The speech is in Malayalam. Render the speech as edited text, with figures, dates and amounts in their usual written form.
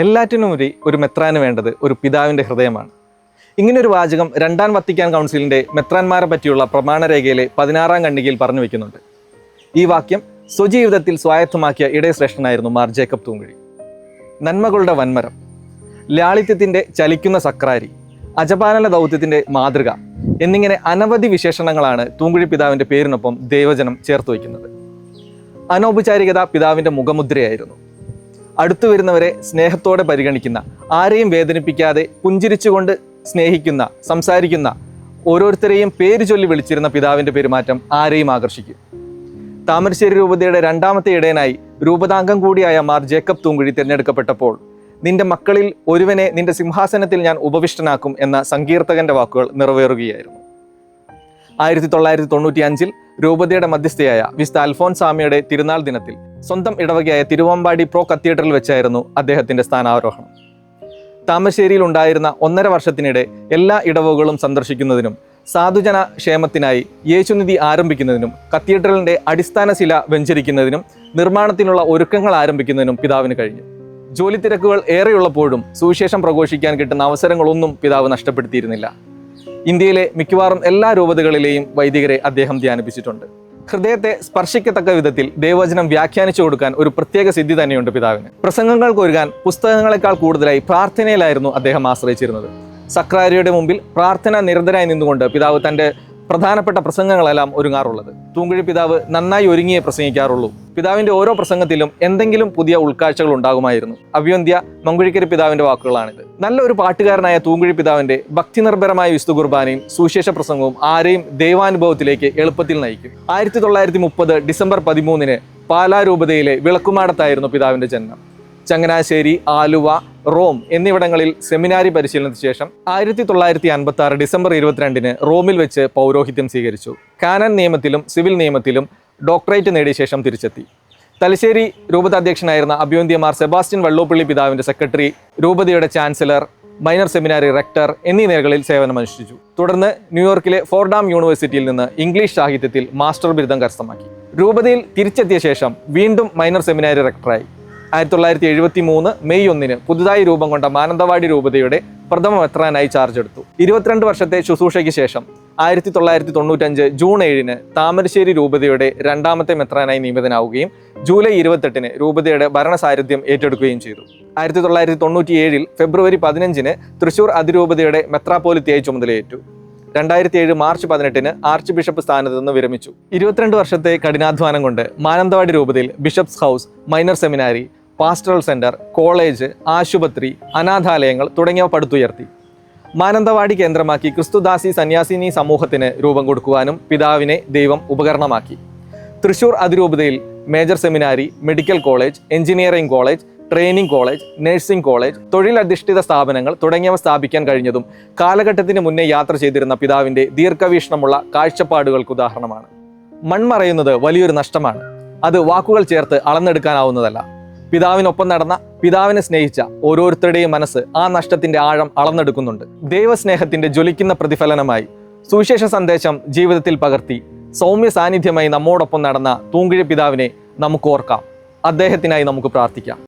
എല്ലാറ്റിനുമുപരി ഒരു മെത്രാന് വേണ്ടത് ഒരു പിതാവിൻ്റെ ഹൃദയമാണ്. ഇങ്ങനൊരു വാചകം രണ്ടാം വത്തിക്കാൻ കൗൺസിലിൻ്റെ മെത്രാന്മാരെ പറ്റിയുള്ള പ്രമാണരേഖയിലെ 16-ാം ഖണ്ഡികയിൽ പറഞ്ഞു വയ്ക്കുന്നുണ്ട്. ഈ വാക്യം സ്വജീവിതത്തിൽ സ്വായത്തമാക്കിയ ഇടയശ്രേഷ്ഠനായിരുന്നു മാർ ജേക്കബ് തൂങ്കുഴി. നന്മകളുടെ വൻമരം, ലാളിത്യത്തിൻ്റെ ചലിക്കുന്ന സക്രാരി, അജപാലന ദൗത്യത്തിൻ്റെ മാതൃക എന്നിങ്ങനെ അനവധി വിശേഷണങ്ങളാണ് തൂങ്കുഴി പിതാവിൻ്റെ പേരിനൊപ്പം ദൈവജനം ചേർത്ത് വയ്ക്കുന്നത്. അനൗപചാരികത പിതാവിൻ്റെ മുഖമുദ്രയായിരുന്നു. അടുത്തു വരുന്നവരെ സ്നേഹത്തോടെ പരിഗണിക്കുന്ന, ആരെയും വേദനിപ്പിക്കാതെ പുഞ്ചിരിച്ചുകൊണ്ട് സ്നേഹിക്കുന്ന, സംസാരിക്കുന്ന, ഓരോരുത്തരെയും പേര് ചൊല്ലി വിളിച്ചിരുന്ന പിതാവിൻ്റെ പെരുമാറ്റം ആരെയും ആകർഷിക്കും. താമരശ്ശേരി രൂപതയുടെ രണ്ടാമത്തെ ഇടയനായി രൂപതാംഗം കൂടിയായ മാർ ജേക്കബ് തൂങ്കുഴി തിരഞ്ഞെടുക്കപ്പെട്ടപ്പോൾ നിന്റെ മക്കളിൽ ഒരുവനെ നിന്റെ സിംഹാസനത്തിൽ ഞാൻ ഉപവിഷ്ടനാക്കും എന്ന സങ്കീർത്തകന്റെ വാക്കുകൾ നിറവേറുകയായിരുന്നു. 1995 രൂപതയുടെ മധ്യസ്ഥയായ വിശുദ്ധ അൽഫോൻസാമയുടെ തിരുനാൾ ദിനത്തിൽ സ്വന്തം ഇടവകയായ തിരുവമ്പാടി പ്രോ കത്തീഡ്രൽ വെച്ചായിരുന്നു അദ്ദേഹത്തിന്റെ സ്ഥാനാരോഹണം. താമരശ്ശേരിയിൽ ഉണ്ടായിരുന്ന 1.5 വർഷത്തിനിടെ എല്ലാ ഇടവകകളും സന്ദർശിക്കുന്നതിനും സാധുജന ക്ഷേമത്തിനായി യേശുനിധി ആരംഭിക്കുന്നതിനും കത്തീഡ്രലിന്റെ അടിസ്ഥാന ശില വെഞ്ചരിക്കുന്നതിനും നിർമ്മാണത്തിനുള്ള ഒരുക്കങ്ങൾ ആരംഭിക്കുന്നതിനും പിതാവിന് കഴിഞ്ഞു. ജോലി തിരക്കുകൾ ഏറെയുള്ളപ്പോഴും സുവിശേഷം പ്രഘോഷിക്കാൻ കിട്ടുന്ന അവസരങ്ങളൊന്നും പിതാവ് നഷ്ടപ്പെടുത്തിയിരുന്നില്ല. ഇന്ത്യയിലെ മിക്കവാറും എല്ലാ രൂപതകളിലെയും വൈദികരെ അദ്ദേഹം ധ്യാനിപ്പിച്ചിട്ടുണ്ട്. ഹൃദയത്തെ സ്പർശിക്കത്തക്ക വിധത്തിൽ ദൈവവചനം വ്യാഖ്യാനിച്ചു കൊടുക്കാൻ ഒരു പ്രത്യേക സിദ്ധി തന്നെയുണ്ട് പിതാവിന്. പ്രസംഗങ്ങൾക്ക് ഒരുങ്ങാൻ പുസ്തകങ്ങളെക്കാൾ കൂടുതലായി പ്രാർത്ഥനയിലായിരുന്നു അദ്ദേഹം ആശ്രയിച്ചിരുന്നത്. സക്രാരിയുടെ മുമ്പിൽ പ്രാർത്ഥന നിരന്തരായി നിന്നുകൊണ്ട് പിതാവ് തൻ്റെ പ്രധാനപ്പെട്ട പ്രസംഗങ്ങളെല്ലാം ഒരുങ്ങാറുള്ളത്. തൂങ്കുഴി പിതാവ് നന്നായി ഒരുങ്ങിയേ പ്രസംഗിക്കാറുള്ളൂ. പിതാവിൻ്റെ ഓരോ പ്രസംഗത്തിലും എന്തെങ്കിലും പുതിയ ഉൾക്കാഴ്ചകൾ ഉണ്ടാകുമായിരുന്നു. അഭിവന്ധ്യ മങ്കുഴിക്കരി പിതാവിൻ്റെ വാക്കുകളാണിത്. നല്ലൊരു പാട്ടുകാരനായ തൂങ്കുഴി പിതാവിൻ്റെ ഭക്തിനിർഭരമായ വിശുദ്ധ കുർബാനയും സുവിശേഷ പ്രസംഗവും ആരെയും ദൈവാനുഭവത്തിലേക്ക് എളുപ്പത്തിൽ നയിക്കും. 1930 ഡിസംബർ 13 പാലാ രൂപതയിലെ വിളക്കുമാടത്തായിരുന്നു പിതാവിൻ്റെ ജന്മം. ചങ്ങനാശ്ശേരി, ആലുവ, റോം എന്നിവിടങ്ങളിൽ സെമിനാരി പരിശീലനത്തിന് ശേഷം 1956 ഡിസംബർ 22 റോമിൽ വെച്ച് പൗരോഹിത്യം സ്വീകരിച്ചു. കാനൻ നിയമത്തിലും സിവിൽ നിയമത്തിലും ഡോക്ടറേറ്റ് നേടിയ ശേഷം തിരിച്ചെത്തി. തലശ്ശേരി രൂപതാധ്യക്ഷനായിരുന്ന അഭിവന്ധ്യ മാർ സെബാസ്റ്റ്യൻ വള്ളോപ്പള്ളി പിതാവിൻ്റെ സെക്രട്ടറി, രൂപതയുടെ ചാൻസലർ, മൈനർ സെമിനാരി റെക്ടർ എന്നീ നിലകളിൽ സേവനമനുഷ്ഠിച്ചു. തുടർന്ന് ന്യൂയോർക്കിലെ ഫോർഡാം യൂണിവേഴ്സിറ്റിയിൽ നിന്ന് ഇംഗ്ലീഷ് സാഹിത്യത്തിൽ മാസ്റ്റർ ബിരുദം കരസ്ഥമാക്കി. രൂപതയിൽ തിരിച്ചെത്തിയ ശേഷം വീണ്ടും മൈനർ സെമിനാരി റെക്ടറായി. 1973 മെയ് 1 പുതുതായി രൂപം കൊണ്ട മാനന്തവാടി രൂപതയുടെ പ്രഥമ മെത്രാനായി ചാർജ് എടുത്തു. 22 വർഷത്തെ ശുശ്രൂഷയ്ക്ക് ശേഷം 1995 ജൂൺ 7 താമരശ്ശേരി രൂപതയുടെ രണ്ടാമത്തെ മെത്രാനായി നിയമിതനാവുകയും ജൂലൈ 28 രൂപതയുടെ ഭരണസാരഥ്യം ഏറ്റെടുക്കുകയും ചെയ്തു. 1997 ഫെബ്രുവരി 15 തൃശൂർ അതിരൂപതയുടെ മെത്രാപ്പോലിത്തയായി ചുമതലയേറ്റു. 2007 മാർച്ച് 18 ആർച്ച് ബിഷപ്പ് സ്ഥാനത്ത് നിന്ന് വിരമിച്ചു. 22 വർഷത്തെ കഠിനാധ്വാനം കൊണ്ട് മാനന്തവാടി രൂപതയിൽ bishop's house, minor seminary, pastoral centre, college, ആശുപത്രി, അനാഥാലയങ്ങൾ തുടങ്ങിയവ പടുത്തുയർത്തി. മാനന്തവാടി കേന്ദ്രമാക്കി ക്രിസ്തുദാസി സന്യാസിനി സമൂഹത്തിന് രൂപം കൊടുക്കുവാനും പിതാവിനെ ദൈവം ഉപകരണമാക്കി. തൃശൂർ അതിരൂപതയിൽ major seminary, medical college, engineering college, training college, nursing college, തൊഴിലധിഷ്ഠിത സ്ഥാപനങ്ങൾ തുടങ്ങിയവ സ്ഥാപിക്കാൻ കഴിഞ്ഞതും കാലഘട്ടത്തിന് മുന്നേ യാത്ര ചെയ്തിരുന്ന പിതാവിൻ്റെ ദീർഘവീക്ഷണമുള്ള കാഴ്ചപ്പാടുകൾക്ക് ഉദാഹരണമാണ്. മൺമറയുന്നത് വലിയൊരു നഷ്ടമാണ്. അത് വാക്കുകൾ ചേർത്ത് അളന്നെടുക്കാനാവുന്നതല്ല. പിതാവിനൊപ്പം നടന്ന, പിതാവിനെ സ്നേഹിച്ച ഓരോരുത്തരുടെയും മനസ്സ് ആ നഷ്ടത്തിന്റെ ആഴം അളന്നെടുക്കുന്നുണ്ട്. ദൈവസ്നേഹത്തിന്റെ ജ്വലിക്കുന്ന പ്രതിഫലനമായി സുവിശേഷ സന്ദേശം ജീവിതത്തിൽ പകർത്തി സൗമ്യ സാന്നിധ്യമായി നമ്മോടൊപ്പം നടന്ന തൂങ്കുഴി പിതാവിനെ നമുക്ക് ഓർക്കാം. അദ്ദേഹത്തിനായി നമുക്ക് പ്രാർത്ഥിക്കാം.